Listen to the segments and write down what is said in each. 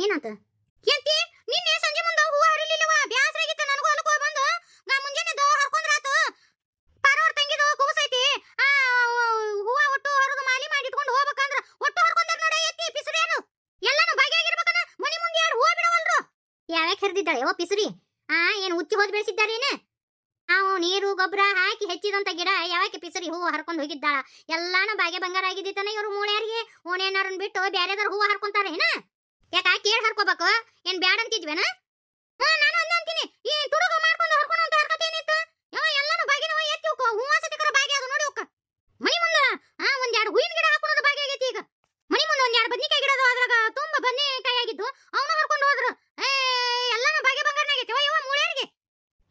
ಏನಾತ ಎಂತಿ ನಿನ್ನೆ ಸಂಜೆ ಮುಂದ ಹೂವ ಹರಿಲಿಲ್ಲವ ಬ್ಯಾಸರ ಆಗಿತ್ತು ನನಗೂ ಹೊಲಕ್ಕೆ ಹೋಗಿ ಬಂದು ನಾ ಮುಂಜಾನೆ ಹರ್ಕೊಂಡ್ರಾತು ಪಾರವರ್ ತಂಗಿದು ಕೂಸೈತಿ ಆ ಹೂವ ಒಟ್ಟು ಹರಿದು ಮಾಲಿ ಮಾಡಿ ಇಟ್ಕೊಂಡು ಹೋಗ್ಬೇಕಂದ್ರ ಒಟ್ಟು ಹರ್ಕೊಂಡಾರ ನೋಡ ಎತ್ತಿ ಪಿಸುರಿಯರು ಎಲ್ಲಾನು ಭಾಗಿಯಾಗಿರ್ಬೇಕನ ಮನಿ ಮುಂದೆ ಯಾರು ಹೂವ ಬಿಡವಲ್ರು ಯಾವ್ಯಾಕೆ ಹರಿದಿದ್ದಾಳೆ ಯೋ ಪಿಸುರಿ ಏನು ಉಚ್ಚಿ ಹೋದ್ ಬೆಳೆಸಿದ್ದಾರೇನೆ ನಾವು ನೀರು ಗೊಬ್ಬರ ಹಾಕಿ ಹೆಚ್ಚಿದಂತ ಗಿಡ ಯಾವಕ್ಕೆ ಪಿಸರಿ ಹೂವು ಹರ್ಕೊಂಡು ಹೋಗಿದ್ದಾಳ ಎಲ್ಲಾನು ಬಾಗೆ ಬಂಗಾರ ಆಗಿದ್ದಾನೆ ಇವರು ಮೂಳ್ಯಾರಿಗೆ ಓಣೆನಾರನ್ ಬಿಟ್ಟು ಬ್ಯಾರೆದಾರ ಹೂವು ಹರ್ಕೊಂತಾರೆ ಏನ ಯಾಕ ಕೇಳಿ ಹರ್ಕೋಬೇಕು ಏನ್ ಬ್ಯಾಡ ಅಂತಿದ್ವೇನ ನಾನು ಅಂತೀನಿ ಈ ತುಡುಗ ಮಾಡ್ಕೊಂಡು ಹರ್ಕೊಂಡು ಅಂತ ಹರ್ಕತೆ ಏನಿತ್ತು ಎಲ್ಲಾನು ಬಾಗಿನ ಎತ್ತಿ ಹೂವ ಸತಿಕರ ಬಾಗಿ ಅದು ನೋಡಿ ಹೋಗ ಮನಿ ಮುಂದ ಒಂದೆರಡು ಹೂವಿನ ಗಿಡ ಹಾಕೊಂಡು ಬಾಗಿ ಆಗೈತಿ ಈಗ ಮನಿ ಮುಂದ ಒಂದೆರಡು ಬದ್ನಿಕಾಯಿ ಗಿಡ ಅದ್ರಾಗ ತುಂಬಾ ಬದ್ನಿಕಾಯಿ ಆಗಿದ್ದು ಅವನು ಹರ್ಕೊಂಡು ಹೋದ್ರು ಎಲ್ಲಾನು ಬಾಗೆ ಬಂಗಾರನ ಆಗೈತಿ ಯವ್ವ ಮೂಳ್ಯಾರಿಗೆ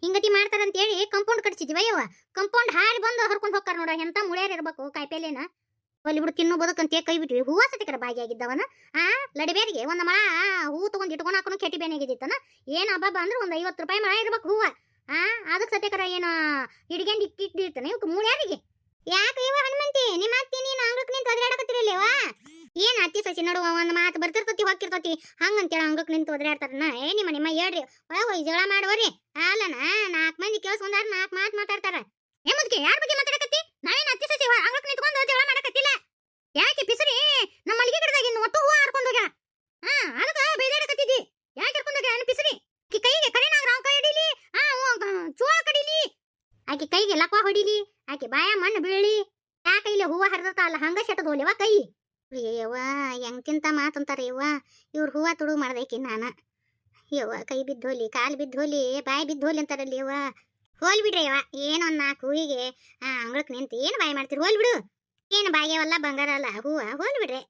ಹಿಂಗತಿ ಮಾಡ್ತಾರಂತ ಹೇಳಿ ಕಂಪೌಂಡ್ ಕಟ್ಸಿದ್ವಿ ಯವ್ವ ಕಂಪೌಂಡ್ ಹಾರಿ ಬಂದು ಹರ್ಕೊಂಡು ಹೋಗ್ತಾರ ನೋಡ ಎಂತ ಮುಳ್ಯಾರ ಇರ್ಬೇಕು ಕಾಯಿಪಲ್ಲೆನ ಅಲ್ಲಿ ಬಿಡು ತಿನ್ನು ಬದುಕಂತ ಕೈ ಬಿಟ್ವಿ ಹೂವ ಸತಿಕರ ಬಾಗಿ ಆಗಿದ್ದವನ ಲಡಿಬೇರಿಗೆ ಒಂದ್ ಮಳ ಹೂ ತಗೊಂಡ್ ಇಟ್ಕೊಂಡು ಹಾಕೊಂಡು ಕೆಟಿ ಬೇನೆ ಆಗಿದ್ದಿತ್ತನ ಏನ್ ಹಬ್ಬ ಅಂದ್ರೆ ಒಂದ್ 50 ರೂಪಾಯಿ ಮಳ ಇರ್ಬೇಕು ಹೂವ ಅದಕ್ಕೆ ಸತಿಕರ ಏನು ಹಿಡ್ಕೊಂಡು ಇಟ್ಟಿರ್ತಾನೆ ಇವಕ್ಕೆ ಮೂಳ್ಯಾರಿಗೆ ಯಾಕೆ ಇವ ಹನುಮಂತಿ ನಿಮ್ಮ ಅತ್ತಿ ನೀನು ಅಂಗ್ಳಕ್ ನಿಂತು ಒದರಾಡಕತ್ತಿರಲ್ಲೇವಾ ಏನ್ ಅತ್ತಿ ಸಸಿ ನಡುವ ಒಂದ್ ಮಾತು ಬರ್ತಿರ್ತತಿ ಹೋಗಿರ್ತತಿ ಹಂಗಂತೇಳ ಅಂಗ್ಳಕ್ ನಿಂತು ಒದರಾಡ್ತಾರನ ನಿಮ್ಮ ಹೇಳ್ರಿ ಹೋಯ್ ಜಗಳ ಮಾಡುವರಿ ಅಲ್ಲನ 4 ಮಂದಿ ಕೇಳಿಸ್ಕೊಂಡಾರ 4 ಮಾತು ಮಾತಾಡ್ತಾರ ಮುದ್ಕೆ ಯಾರ ಬಗ್ಗೆ ಮಾತಾಡಕತ್ತಿ ನಾವೇನ್ ಅತ್ತಿ ಸಸಿ ಅಂಗ್ಳಕ್ ನಿಂತ್ಕೊಂಡು ಜಗಳ ಮಾಡಕತ್ತಿಲ್ಲ ಯಾಕೆ ಪಿಸರಿ ನಮ್ಮ ಮಲ್ಲಿಗೆ ಗಿಡದಾಗ ಇನ್ನು ಒಟ್ಟು ಹೂವ ಹರ್ಕೊಂಡು ಹೋಗ್ಯಾಳ ಅದಕ್ಕ ಬೈದಾಡಕತ್ತಿದ್ದಿ ಯಾಕೆ ಹರ್ಕೊಂಡು ಹೋಗ್ಯಾಳ ಪಿಸರಿ ಆಕಿ ಕೈಗೆ ಕರೆನಾಗ ರಾವ್ ಕೈ ಹಿಡೀಲಿ ಚೂಳ ಕಡಿಲಿ ಆಕಿ ಕೈಗೆ ಲಕ್ವ ಹೊಡಿಲಿ ಆಕಿ ಬಾಯ ಮಣ್ಣು ಬೀಳಿ ಯಾಕೆ ಇಲ್ಲಿ ಹೂವ ಹರಿದತ್ತ ಅಲ್ಲ ಹಂಗ ಶೆಟ್ಟದ ಹೋಲಿವ ಕೈ ಯವ್ವ ಹೆಂಗಿಂತ ಮಾತಂತಾರ ಯವ್ವ ಇವ್ರು ಹೂವ ತುಡು ಮಾಡ್ದೈಕಿ ನಾನು ಯವ್ವ ಕೈ ಬಿದ್ದೋಲಿ ಕಾಲು ಬಿದ್ದೋಲಿ ಬಾಯಿ ಬಿದ್ದೋಲಿ ಅಂತಾರಲ್ಲಿ ಯವ್ವ ಹೋಲ್ ಬಿಡ್ರಿ ಯವ್ವ ಏನೊಂದ್ 4 ಹೂವಿಗೆ ಅಂಗಳಕ್ ನಿಂತು ಏನು ಬಾಯಿ ಮಾಡ್ತೀರಿ ಹೋಲ್ ಬಿಡು ಏನು ಬಾಯಿಯವಲ್ಲ ಬಂಗಾರ ಅಲ್ಲ ಹೂವ ಹೋಲ್ ಬಿಡ್ರಿ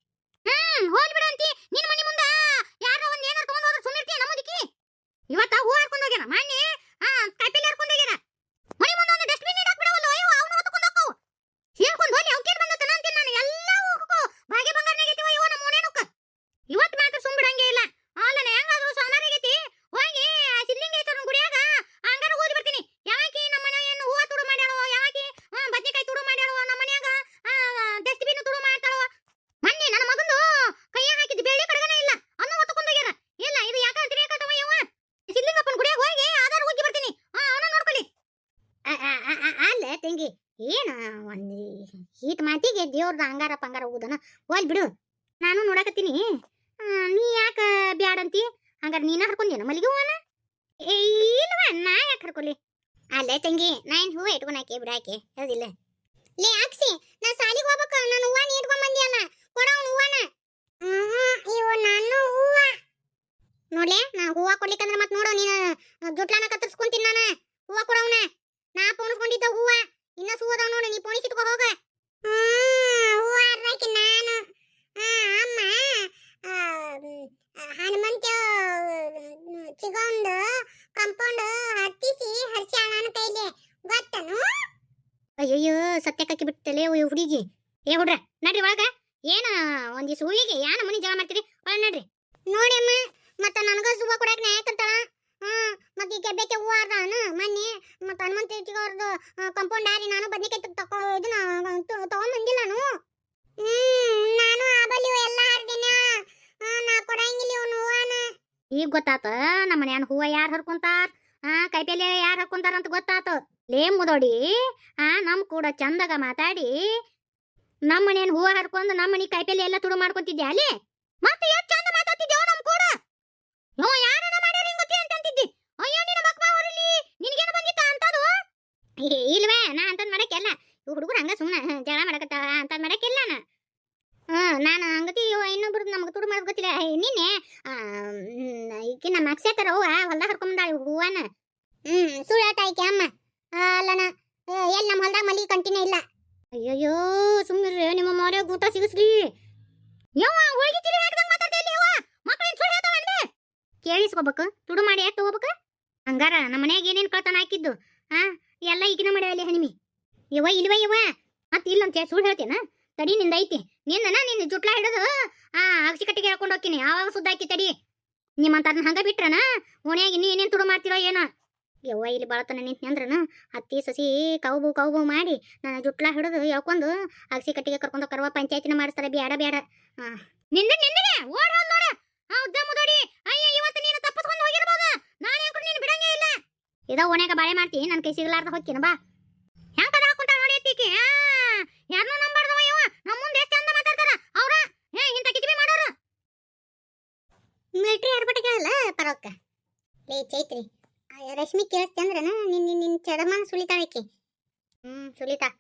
ಹೋಲ್ ಬಿಡು ಅಂತಿ ನಿನ್ ಮನಿ ಮುಂದ ಯಾರೋ ಒಂದ್ ಏನಾರ ತಗೊಂಡ್ ಹೋದ್ರ ಸುಮ್ಮಿರ್ತೀಯ ನಮ್ಮದಿಕ್ಕಿ ಇವತ್ತ ಹೂ ಹರ್ಕೊಂಡು ಹೋಗ್ಯಾರ ಮಾನ್ಯ ಕಾಯಿಪಲ್ಲೆ ಹರ್ಕೊಂಡು ಹೋಗ್ಯಾರ ಮನಿ ಮುಂದ ಒಂದು ಡಸ್ಟ್ಬಿನ್ ಇಡಕ್ ಬಿಡವಲ್ಲ ಅಯ್ಯೋ ಅವನು ಹೊತ್ಕೊಂಡು ಹೋಕ್ಕವು ಹೇಳ್ಕೊಂಡು ಹೋಲಿ ಅವಕೇನ್ ಬಂದತ್ತ ಅಂತೀನಿ ನಾನು ಎಲ್ಲ ಹೋಗಕ್ಕೂ ಬಾಗೆ ಬಂಗಾರನಾಗೈತಿ ಇವ ನಮ್ಮ ಓನೇನುಕ್ಕ ಇವತ್ತು ಮಾತ್ರ ಸುಮ್ ಬಿಡಂಗೆ ಇಲ್ಲ ಅಲ್ಲನ ಹೆಂಗಾದ್ರು ಸೋಮಾರಾಗೈತಿ ಹೋಗಿ ಸಿದ್ಲಿಂಗೇಶ್ವರನ ಗುಡಿಯಾಗ ಹಂಗಾರ ಓದಿ ಬರ್ತೀನಿ ಯಾವಾಕಿ ನಮ್ಮ ಮನೆಯನ್ನು ಹೂವ ತುಡು ಮಾಡ್ಯಾಳೋ ಯಾವಾಕಿ ಬದ್ನಿಕಾಯಿ ತುಡು ಮಾಡ್ಯಾಳೋ ನಮ್ಮ ಮನ್ಯಾಗ ಡಸ್ಟ್ಬಿನ್ ತುಡು ಮಾಡ್ತಾಳೋ ಮೊನ್ನೆ ನನ್ನ ಮಗಂದು ಕೈಯ ಹಾಕಿದ್ ಬೆಳ್ಳಿ ಕಡಗನ ಇಲ್ಲ ಅನ್ನ ಹೊತ್ಕೊಂಡು ಹೋಗ್ಯಾರ ಇಲ್ಲ ಇದು ಯಾಕ ಅಂತೀರಿ ಯಾಕಂತವ ಯವ್ವ ಸಿದ್ಲಿಂಗಪ್ಪನ ಗುಡಿಯಾಗ ಹೋಗಿ ಆಧಾರ ಹೋಗಿ ಬರ್ತೀನಿ ಅವನ ನೋಡ್ಕೊಳ್ಳಿ ಅಲ್ಲ ತಂಗಿ ಏನು ಒಂದು ಈಟ್ ಮಾತಿಗೆ ದೇವ್ರದ ಅಂಗಾರ ಪಂಗಾರ ಹೋಗುದನ ಹೋಲ್ ಬಿಡು ನಾನು ನೋಡಕತ್ತೀನಿ ನೀ ಯಾಕ ಬ್ಯಾಡಂತಿ ಹಂಗಾರ ನೀನ ಹರ್ಕೊಂಡೇನ ಮಲ್ಲಿಗೆ ಹೂವನ ಇಲ್ವ ನಾ ಯಾಕೆ ಹರ್ಕೊಲಿ ಅಲ್ಲೇ ತಂಗಿ ನಾ ಏನ್ ಹೂವ ಇಟ್ಕೊಳಾಕೆ ಬಿಡಾಕೆ ಹೌದಿಲ್ಲ ಲೇ ಹಾಕ್ಸಿ ನಾ ಸಾಲಿಗೆ ಹೋಗ್ಬೇಕು ನಾನು ಹೂವ ನೀ ಇಟ್ಕೊಂಡ್ ಬಂದಿಯಲ್ಲ ಕೊಡ ಅವ್ನು ಹೂವನ ಇವು ನಾನು ಹೂವ ನೋಡ್ಲೆ ನಾ ಹೂವ ಕೊಡ್ಲಿಕ್ಕಂದ್ರೆ ಮತ್ ನೋಡು ನೀನು ಜೊಟ್ಲಾನ ಕತ್ತರಿಸ್ಕೊಂತೀನಿ ನಾನು ಹೂವ ಕೊಡವನ ನಾ ಪೋಣಿಸ್ಕೊಂಡಿದ್ದ ಹೂವ ಇನ್ನ ಸೂವದವ್ ನೋಡು ನೀ ಪೋಣಿಸಿಟ್ಕೋ ಹೋಗ ಹೂವ ಹರ್ರಾಕಿ ನಾನು ಅಮ್ಮ ಹನುಮಂತ ಚಿಗೊಂಡು ಕಂಪೌಂಡ್ ಹತ್ತಿಸಿ ಹರ್ಸ್ಯಾಳ ನನ್ನ ಕೈಲಿ ಗೊತ್ತನು ಅಯ್ಯಯ್ಯೋ ಸತ್ಯಕ್ಕಿ ಬಿಟ್ಟಲೆ ಹುಡುಗಿ ಏ ಹುಡ್ರ ನಡ್ರಿ ಒಳಗ ಏನ ಒಂದಿವ್ಸ ಹೂವಿಗೆ ಯಾನ ಮನಿ ಜಗಳ ಮಾಡ್ತೀರಿ ಒಳಗ ನಡ್ರಿ ನೋಡಿ ಅಮ್ಮ ಮತ್ತ ನನಗ ಹೂವ ಕೊಡಾಕ ನ್ಯಾಯಕ್ಕಂತಾಳ ಮತ್ತೆ ಈ ಕೆಬ್ಬೆಕ್ಕೆ ಹೂವ ಅರ್ದಾನು ಮೊನ್ನೆ ಮತ್ತ ಹನುಮಂತ ಚಿಗೋರ್ದು ಕಂಪೌಂಡ್ ಹಾರಿ ನಾನು ಬದ್ನಿಕಾಯಿ ತಗೊಂಡ್ ಬಂದಿಲ್ಲ ನಾನು ಆ ಬಲಿ ಎಲ್ಲ ಹಾರ್ದಿನ ನಾ ಕೊಡಂಗಿಲ್ಲ ಇವನು ಹೂವನ ಈಗ ಗೊತ್ತಾತ ನಮ್ಮ ಮನ್ಯಾನ ಹೂವ ಯಾರು ಹರ್ಕೊಂತಾರ ಕೈಪಲ್ಲೆ ಯಾರು ಹರ್ಕೊಂತಾರ ಅಂತ ಗೊತ್ತಾತ ಲೇ ಮುದೋಡಿ ನಮ್ ಕೂಡ ಚಂದಾಗ ಮಾತಾಡಿ ನಮ್ಮ ಮನೇನ್ ಹೂವ ಹರ್ಕೊಂಡ್ ನಮ್ಮ ಮನಿ ಕೈಪಲ್ಲೆ ಎಲ್ಲ ತುಡು ಮಾಡ್ಕೊಂತಿದ್ಯಾ ಅಲ್ಲಿ ಮತ್ತೆ ಎಷ್ಟು ಚಂದ ಮಾತಾಡ್ತಿದ್ಯೋ ನಮ್ ಕೂಡ ಯಾರನ ಮಾಡ್ಯಾರ ಹಿಂಗತಿ ಅಂತಂತಿದ್ದಿ ಅಯ್ಯೋ ನಿನ್ನ ಮಕ್ಕ ಅವರಲ್ಲಿ ನಿನಗೇನು ಬಂದಿತ್ತ ಅಂತದು ಇಲ್ವೇ ನಾ ಅಂತದ್ ಮಾಡಕ್ಕೆಲ್ಲ ಹುಡುಗರು ಹಂಗ ಸುಮ್ಮನೆ ಜಗಳ ಮಾಡಕತ್ತಾವ ಅಂತದ್ ಮಾಡಕ್ಕಿಲ್ಲ ನಾನು ಹಂಗತಿ ಇನ್ನೊಬ್ರದ್ದು ನಮ್ಗೆ ತುಡು ಮಾಡೋದು ಗೊತ್ತಿಲ್ಲ ನಿನ್ನೆ ಈಕಿ ನಮ್ಮ ಅಕ್ಷತರ ಹೂವ ಹೊಲ್ದಾಗ ಹರ್ಕೊಂಬಂದಾಳ ಹೂವನ ಸುಳ್ಳಾಟಾಯ್ಕೆ ಅಮ್ಮ ಅಲ್ಲನ ಎಲ್ಲಿ ನಮ್ಮ ಹೊಲ್ದಾಗ ಮಲ್ಲಿಗೆ ಕಂಟಿನ್ಯೂ ಇಲ್ಲ ಅಯ್ಯಯ್ಯೋ ಸುಮ್ಮನೆ ನಿಮ್ಮ ಮೋರೆ ಊಟ ಸಿಗಿಸ್ರಿ ಯವ್ವ ಹೋಗಿತೀರಿ ಹಾಕ್ದಂಗ ಮಾತಾಡ್ತಾ ಇಲ್ಲಿ ಯವ್ವ ಮಕ್ಕಳೇನು ಸುಳ್ಳು ಹೇಳ್ತಾವನ್ರಿ ಕೇಳಿಸ್ಕೋಬೇಕು ತುಡು ಮಾಡಿ ಯಾಕೆ ತಗೋಬೇಕು ಹಂಗಾರ ನಮ್ಮ ಮನ್ಯಾಗ ಏನೇನು ಕಳ್ತನ ಹಾಕಿದ್ದು ಎಲ್ಲ ಈಗಿನ ಮಾಡ್ಯಾವ ಅಲ್ಲಿ ಹನಿಮಿ ಯವ್ವ ಇಲ್ವ ಯವ್ವ ಮತ್ತೆ ಇಲ್ಲ ಅಂತ ಸುಳ್ಳು ಹೇಳ್ತೇನ ತಡಿ ನಿಂದ ಐತಿ ನಿನ್ನ ಜುಟ್ಲಾ ಹಿಡಿದು ಅಗಸಿ ಕಟ್ಟಿಗೆ ಹಾಕೊಂಡು ಹೋಗ್ತೀನಿ ಆವಾಗ ಸುದ್ದ ಹಾಕಿ ತಡಿ ನಿಮ್ಮಂತಾರನ್ನ ಹಂಗ ಬಿಟ್ರನ ಓಣ್ಯಾಗ ಇನ್ನೂ ಏನೇನು ತುಡು ಮಾಡ್ತಿರೋ ಏನೋ ಯವ್ವ ಇಲ್ಲಿ ಬಾಳತನ ನಿಂತ್ನಂದ್ರನ ಅತ್ತಿ ಸಸಿ ಕೌಬು ಮಾಡಿ ನನ್ನ ಜುಟ್ಲಾ ಹಿಡಿದು ಯಾಕೊಂದು ಅಗಸಿ ಕಟ್ಟಿಗೆ ಕರ್ಕೊಂಡು ಕರ್ವ ಪಂಚಾಯತಿನ ಮಾಡಿಸ್ತಾರೆ ಬ್ಯಾಡ ನಿಂದ್ರೆ ಓಡ್ ಹೋದ್ ನೋಡ ಉದ್ದ ಮುದೋಡಿ ಇದ ಓಣ್ಯಾಗ ಬಾಳೆ ಮಾಡ್ತಿ ನನ್ನ ಕೈ ಸಿಗಲಾರ್ದ ಹೊಕ್ಕಿನ ಬಾ ಹೆಂಗ್ ಕದ ಹಾಕೊಂತ ನೋಡಿ ಅತ್ತಿಕಿ ಯಾರನ್ನೂ ನಂಬಾರ್ದವ ಇವ ನಮ್ಮ ಮುಂದೆ ಎಷ್ಟು ಚಂದ ಮಾತಾಡ್ತಾರ ಅವ್ರ ಇಂತ ಕಿಚಿಬಿ ಮಾಡೋರು ಮಿಲಿಟರಿ ಏರ್ಪಟ್ಟ ಕೇಳಲ್ಲ ಪರವಕ್ಕ ಲೇ ಚೈತ್ರಿ ರಶ್ಮಿ ಕೇಳಿಸ್ತೆ ಅಂದ್ರನ ನಿನ್ನ ಚರ್ಮ ಸುಲಿತಾಳಕ್ಕೆ ಸುಲಿತಾ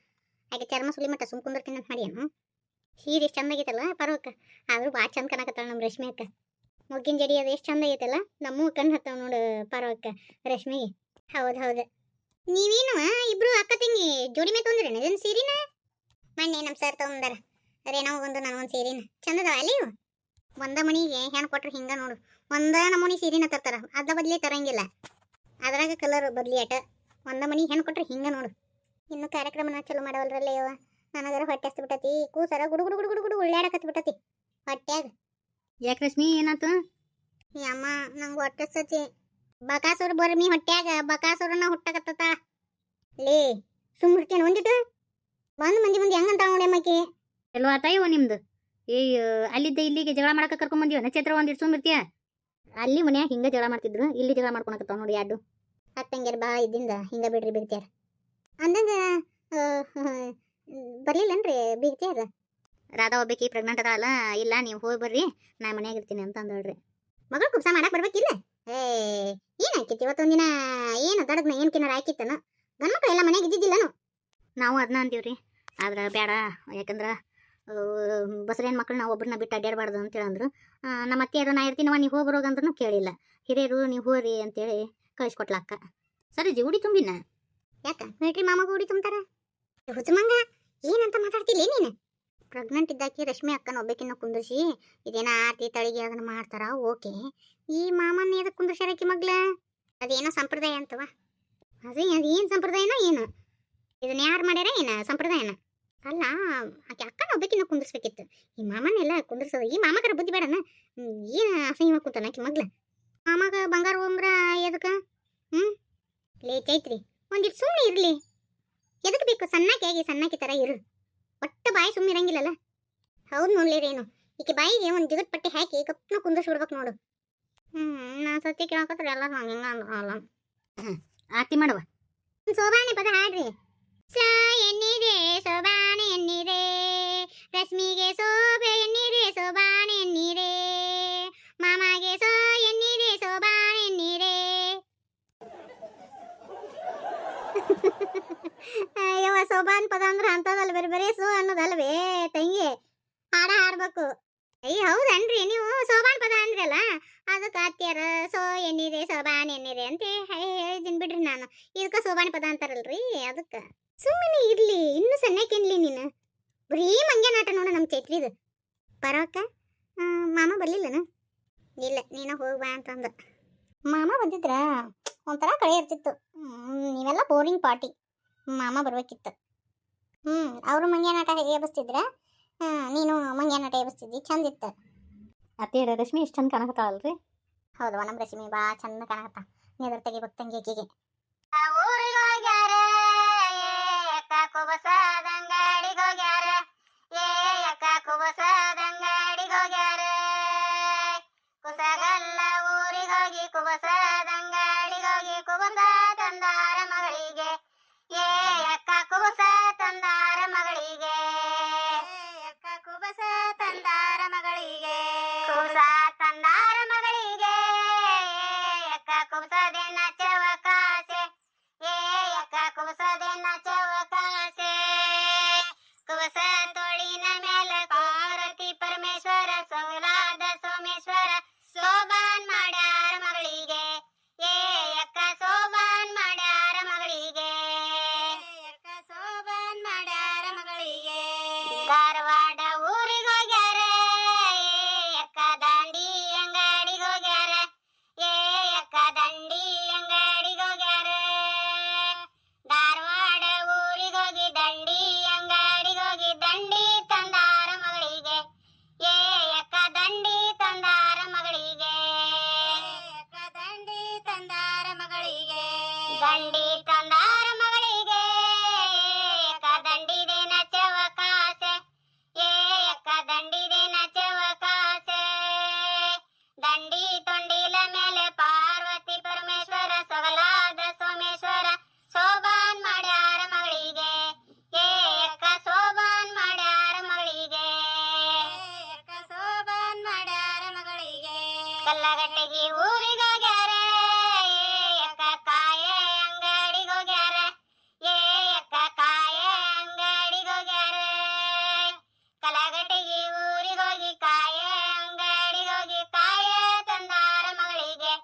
ಆಕೆ ಚರ್ಮ ಸುಲಿ ಮಟ್ಟ ಸುಮ್ ಕುಂದಿರ್ತೀನಿ ಅಂತ ಮಾಡ್ಯಾನು ಸೀರೆ ಎಷ್ಟು ಚಂದ ಆಗೈತಲ್ಲ ಪರವಕ್ಕ ಆದ್ರೂ ಭಾಳ ಚಂದ ಕಾಣಕತ್ತಾಳ ನಮ್ಮ ರಶ್ಮಿ ಅಕ್ಕ ಮುಗ್ಗಿನ ಜಡಿ ಅದು ಎಷ್ಟು ಚಂದ ಆಗೈತಲ್ಲ ನಮ್ಮ ಕಣ್ಣು ಹತ್ತಾವ ನೋಡು ಪರವಕ್ಕ ರಶ್ಮಿಗೆ ಹೌದು ನೀವೇನು ಇಬ್ರು ಅಕ್ಕ ತಂಗಿ ಜೋಡಿ ಮೇ ತೊಂದ್ರೇನ ಇದನ್ನ ಸೀರಿನ ಮೊನ್ನೆ ನಮ್ಮ ಸರ್ ತೊಗೊಂಡಾರ ರೇನೋ ಒಂದು ನನಗೊಂದು ಸೀರಿನ ಚಂದದವ ಅಲ್ಲಿ ಒಂದ ಮಣಿಗೆ ಹೆಣ್ಣು ಕೊಟ್ರೆ ಹಿಂಗ ನೋಡು ಒಂದ ನಮೂನಿ ಸೀರಿನ ತರ್ತಾರ ಅದ ಬದ್ಲಿ ತರಂಗಿಲ್ಲ ಅದ್ರಾಗ ಕಲರ್ ಬದ್ಲಿ ಆಟ ಒಂದ ಮನಿ ಹೆಣ್ಣು ಕೊಟ್ರೆ ಹಿಂಗ ನೋಡು ಇನ್ನು ಕಾರ್ಯಕ್ರಮನ ಚಲೋ ಮಾಡವಲ್ರಲ್ಲ ಯವ್ವ ನನಗರ ಹೊಟ್ಟೆ ಹಸ್ತು ಬಿಟ್ಟತಿ ಕೂಸರ ಗುಡು ಗುಡು ಗುಡು ಗುಡು ಗುಡು ಉಳ್ಳಾಡಕತ್ ಬಿಟ್ಟತಿ ಹೊಟ್ಯಾಗ ಯಾಕೆ ರಶ್ಮಿ ಏನಾತು ಅಮ್ಮ ನಂಗೆ ಹೊಟ್ಟೆ ಹಸ್ತತಿ ಬಕಾಸುರ ಬರ್ಮಿ ಹೊಟ್ಯಾಗ ಬಕಾಸುರನ ಹುಟ್ಟಕತ್ತ ಲೇ ಸುಮ್ಮಿರ್ತೇನೆ ಒಂದಿಟ್ಟು ಬಂದು ಮಂದಿ ಹೆಂಗಂತ ನೋಡಮ್ಮಕ್ಕಿ ಎಲ್ಲೋ ಆತಾಯವ ನಿಮ್ದು ಅಲ್ಲಿದ್ದ ಇಲ್ಲಿಗೆ ಜಗಳ ಮಾಡಕ ಕರ್ಕೊಂಡ್ ಬಂದಿವ ನಕ್ಷತ್ರ ಒಂದಿಟ್ಟು ಸುಮ್ಮಿರ್ತೀಯ ಅಲ್ಲಿ ಮನ್ಯಾಗ ಹಿಂಗ ಜಗಳ ಮಾಡ್ತಿದ್ರು ಇಲ್ಲಿ ಜಗಳ ಮಾಡ್ಕೊಳಕತ್ತಾವ ನೋಡಿ ಯಾಡು ಅತ್ತಂಗ್ಯಾರ ಬಾ ಇದ್ದಿಂದ ಹಿಂಗ ಬಿಡ್ರಿ ಬಿಡ್ತ್ಯಾರ ಅಂದಂಗ ಬರ್ಲಿಲ್ಲನ್ರಿ ಬೀಗ್ತ್ಯಾರ ರಾಧಾ ಒಬ್ಬಾಕಿ ಪ್ರೆಗ್ನೆಂಟ್ ಅದಾಳ ಇಲ್ಲ ನೀವು ಹೋಗಿ ಬರ್ರಿ ನಾ ಮನ್ಯಾಗ ಇರ್ತೀನಿ ಅಂತ ಅಂದಳ್ರಿ ಮಗಳು ಕುಬ್ಸ ಮಾಡಕ್ ಬರ್ಬೇಕಿಲ್ಲ ಏನಾಕಿತ್ತು ಇವತ್ತೊಂದಿನ ಏನು ದಡಗ್ನ ಏನ್ ಕಿನ್ನಾರ ಹಾಕಿತ್ತನ ಗಂಡ್ಮಕ್ಳು ಎಲ್ಲ ಮನ್ಯಾಗ ಇದ್ದಿದ್ದಿಲ್ಲನು ನಾವು ಅದನ್ನ ಅಂತೀವ್ರಿ ಆದ್ರೆ ಬೇಡ ಯಾಕಂದ್ರೆ ಬಸರೇನ್ ಮಕ್ಕಳು ನಾವು ಒಬ್ಬರನ್ನ ಬಿಟ್ಟು ಅಡ್ಡಾಡಬಾರ್ದು ಅಂತೇಳಿ ಅಂದ್ರು ನಮ್ಮ ಅತ್ತೆಯರು ನಾ ಇರ್ತೀನವ ನೀವು ಹೋಗ್ಬರೋಗಂದ್ರೂ ಕೇಳಿಲ್ಲ ಹಿರಿಯರು ನೀವು ಹೋರಿ ಅಂತೇಳಿ ಕಳಿಸ್ಕೊಟ್ಲ ಅಕ್ಕ ಸರಿ ಜಿ ಉಡಿ ತುಂಬಿನ ಯಾಕ ಮಿಲಿಟ್ರಿ ಮಾಮಗ ಉಡಿ ತುಂಬ್ತಾರ ಹುಚ್ಚಮಂಗ ಏನಂತ ಮಾತಾಡ್ತಿಲ್ಲ ನೀನು ಪ್ರೆಗ್ನೆಂಟ್ ಇದ್ದಾಕಿ ರಶ್ಮಿ ಅಕ್ಕನ ಒಬ್ಬಕಿನ್ನ ಕುಂದಿರ್ಸಿ ಇದೇನ ಆರ್ತಿ ತಳಿಗೆ ಅದನ್ನ ಮಾಡ್ತಾರ ಓಕೆ ಈ ಮಾಮನ ಎದಕ್ಕೆ ಕುಂದಿರ್ಸಾರಕಿ ಮಗ್ಲ ಅದೇನೋ ಸಂಪ್ರದಾಯ ಅಂತವ ಅದೇನು ಸಂಪ್ರದಾಯನ ಏನು ಇದನ್ನ ಯಾರು ಮಾಡ್ಯಾರ ಏನ ಸಂಪ್ರದಾಯನ ಅಲ್ಲ ಆಕೆ ಅಕ್ಕನ ಒಬ್ಬಕಿನ್ನ ಕುಂದಿರ್ಸ್ಬೇಕಿತ್ತು ಈ ಮಾಮನೆಲ್ಲ ಕುಂದಿರ್ಸೋದು ಈ ಮಾಮಕರ ಬುದ್ಧಿ ಬೇಡನ ಏನು ಅಸಹ್ಯ ಕೂತಾನ ಆಕೆ ಮಗ್ಲ ಮಾಮಗ ಬಂಗಾರ ಹೋಮ್ರ ಎದಕ್ಕೆ ಲೇ ಚೈತ್ರಿ ಒಂದಿಟ್ಟು ಸುಮ್ಮನೆ ಇರಲಿ ಎದಕ್ಕೆ ಬೇಕು ಸಣ್ಣಾಕಿ ಥರ ಇರು ಒಟ್ಟು ಬಾಯಿ ಸುಮ್ಮನೆ ಇರಂಗಿಲ್ಲಲ್ಲ ಹೌದು ನೋಡ್ಲಿರೇನು ಈಕೆ ಬಾಯಿಗೆ ಒಂದು ಜಿಗಟ್ ಪಟ್ಟಿ ಹಾಕಿ ಕಪ್ಪನ ಕುಂದಿರ್ಸ್ಬಿಡ್ಬೇಕು ನೋಡು ನಾ ಸತ್ಯ ಕೇಳಕತ್ರ ಎಲ್ಲ ಹಂಗ ಅಲ್ಲ ಆರತಿ ಮಾಡುವ ಸೋಬಾನೆ ಪದ ಹಾಡ್ರಿ ಎನ್ನಿದೆ ಸೋಬಾನೆ ಎನ್ನಿದೆ ರಶ್ಮಿಗೆ ಸೋಬೆ ಎನ್ನಿದೆ ಸೋಬಾನೆ ಎನ್ನಿದೆ ಮಾಮಗೆ ಸೋ ಎನ್ನಿದೆ ಸೋಬಾನೆ ಎನ್ನಿದೆ ಅಯ್ಯವ ಸೋಬಾನ್ ಪದ ಅಂದ್ರೆ ಅಂತದಲ್ಲ ಬರೀ ಸೋ ಅನ್ನೋದಲ್ವೇ ತಂಗಿ ಹಾಡ್ಬೇಕು ಅಯ್ಯ ಹೌದನ್ರಿ ನೀವು ಸೋಬಾನ್ ಪದ ಅಂದ್ರಲ್ಲ ಅದಕ್ಕೆ ಅತ್ಯಾರ ಸೋ ಎನ್ನಿದೆ ಸೋಬಾನ್ ಎನ್ನಿದೆ ಅಂತ ಹೇಳಿದ್ದೀನಿ ಬಿಡ್ರಿ ನಾನು ಇದಕ್ಕೆ ಸೋಬಾನ್ ಪದ ಅಂತಾರಲ್ರಿ ಅದಕ್ಕೆ ಸುಮ್ಮನೆ ಇರ್ಲಿ ಇನ್ನು ಸಣ್ಣಕ್ಕೆನ್ಲಿ ನೀನು ಬರೀ ಮಂಗ್ಯ ನಾಟ ನೋಡ ನಮ್ಮ ಚೈತ್ರಿದು ಪರವಕ್ಕ ಮಾಮ ಬರ್ಲಿಲ್ಲನ ಇಲ್ಲ ನೀನು ಹೋಗಿ ಬಾ ಅಂತಂದ ಮಾಮ ಬಂದಿದ್ರ ಒಂಥರ ಕಳೆ ಇರ್ತಿತ್ತು ನೀವೆಲ್ಲ ಬೋರಿಂಗ್ ಪಾರ್ಟಿ ಮಾಮ ಬರ್ಬೇಕಿತ್ತು ಅವರು ಮಂಗ್ಯ ನಾಟ ಎಬ್ಬಿಸ್ತಿದ್ರ ನೀನು ಮಂಗ್ಯ ನಾಟ ಎಬ್ಬಿಸ್ತಿದ್ದಿ ಚಂದ ಇತ್ತು ಅತ್ತೇರ ರಶ್ಮಿ ಎಷ್ಟು ಚಂದ ಕಾಣಕತ್ತಾಳಲ್ರಿ ಹೌದವ ನಮ್ಮ ರಶ್ಮಿ ಬಾ ಚಂದ ಕಾಣಕತ್ತ ನೀದ್ರ ತೆಗಿಬೇಕು ತಂಗಿ ಆಕಿಗೆ ಕುಬಸದಂಗಡಿಗೆ ಹೋಗ್ಯಾರ ಅಕ್ಕ ಕುಬಸದಂಗಡಿಗೆ ಹೋಗ್ಯಾರ ಕುಸಗಲ್ಲ ಊರಿಗೆ ಹೋಗಿ ಕುಬಸದಂಗಡಿಗೆ ಹೋಗಿ ಕುಬಸ ತಂದಾರ ಮಗಳಿಗೆ ಅಕ್ಕ ಕುಬಸ ತಂದಾರ ಮಗಳಿಗೆ ಅಕ್ಕ ಕುಬಸ ತಂದಾರ ಮಗಳಿಗೆ ಕುಬಸ ತಂದಾರ ಮಗಳಿಗೆ ಅಕ್ಕ ಕುಬಸದೇನ ಚವಕಾಸೆ ಅಕ್ಕ ಕುಬಸದೇನ ಚವಕಾಸೆ ಕುಬಸ ತೋಳಿನ ಮೇಲೆ ಪಾರ್ವತಿ ಪರಮೇಶ್ವರ ಸೌಲಾದ ಸೋಮೇಶ್ವರ ಸೋಬಾನ್ ಮಾಡ್ಯಾರ ಮಗಳಿಗೆ ಅಕ್ಕ ಸೋಬಾನ್ ಮಾಡ್ಯಾರ ಮಗಳಿಗೆ ಅಕ್ಕ ಸೋಬಾನ್ ಮಾಡ್ಯಾರ ಮಗಳಿಗೆ ಧಾರವಾಡ ಊರಿಗೆ ಹೋಗ್ಯಾರ ಅಕ್ಕ ದಂಡಿ ಅಂಗಡಿಗೆ ಹೋಗ್ಯಾರ ಅಕ್ಕ ದಂಡಿ ಅಂಗಡಿಗೆ ಹೋಗ್ಯಾರ ಧಾರವಾಡ ಕಲ್ಲಗಟ್ಟಿಗೆ ಊರಿಗೋಗ್ಯಾರ ಅಕ್ಕ ಕಾಯ ಅಂಗಡಿಗೋಗ್ಯಾರ ಅಕ್ಕ ಕಾಯ ಅಂಗಡಿಗೋಗ್ಯಾರ ಕಲಗಟ್ಟಿಗೆ ಊರಿಗೋಗಿ ಕಾಯ ಅಂಗಡಿಗೋಗಿ ಕಾಯ ತಂದಾರ ಮಗಳಿಗೆ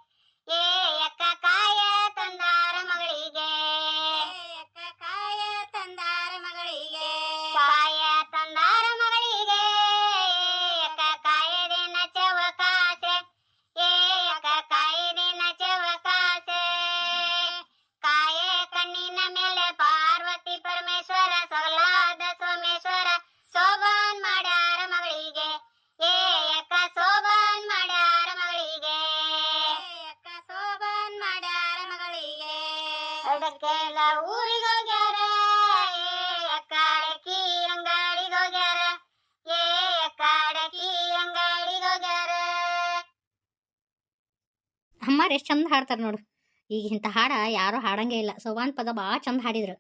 ಅಕ್ಕ ಕಾಯ ತಂದಾರ ಮಗಳಿಗೆ ಅಕ್ಕ ಕಾಯ ತಂದಾರ ಮಗಳಿಗೆ ಕಾಯ ತಂದಾರ ಮಗಳಿಗೆ ಅಕ್ಕ ಕಾಯದಿನ ಚವಕಾಸೆ ಅಕ್ಕ ಕಾಯದಿನ ಚವಕಾಸೆ ಕಾಯ ಕಣ್ಣಿನ ಮೇಲೆ ಪಾರ್ವತಿ ಪರಮೇಶ್ವರ ಸೊಗಲಾದ ಸೋಮೇಶ್ವರ ಶೋಭಾನ್ ಮಾಡ್ಯಾರ ಮಗಳಿಗೆ ಅಕ್ಕ ಶೋಭಾನ್ ಮಾಡ್ಯಾರ ಮಗಳಿಗೆ ಅಕ್ಕ ಶೋಭಾನ್ ಮಾಡ್ಯಾರ ಮಗಳಿಗೆ ಅಡಕೆಲ್ಲ ಊರಿಗೋಗ್ಯಾರ ಅಕ್ಕ ಅಡಕಿ ಅಂಗಡಿಗೋಗ್ಯಾರ ಅಕ್ಕ ಅಡಕಿ ಅಂಗಡಿಗೋಗ್ಯಾರ. ಅಮ್ಮಾರು ಎಷ್ಟು ಚಂದ ಹಾಡ್ತಾರ ನೋಡು. ಈಗ ಇಂಥ ಹಾಡ ಯಾರು ಹಾಡಂಗೇ ಇಲ್ಲ. ಸೋಬಾನ್ ಪದ ಭಾಳ ಚಂದ ಹಾಡಿದ್ರು.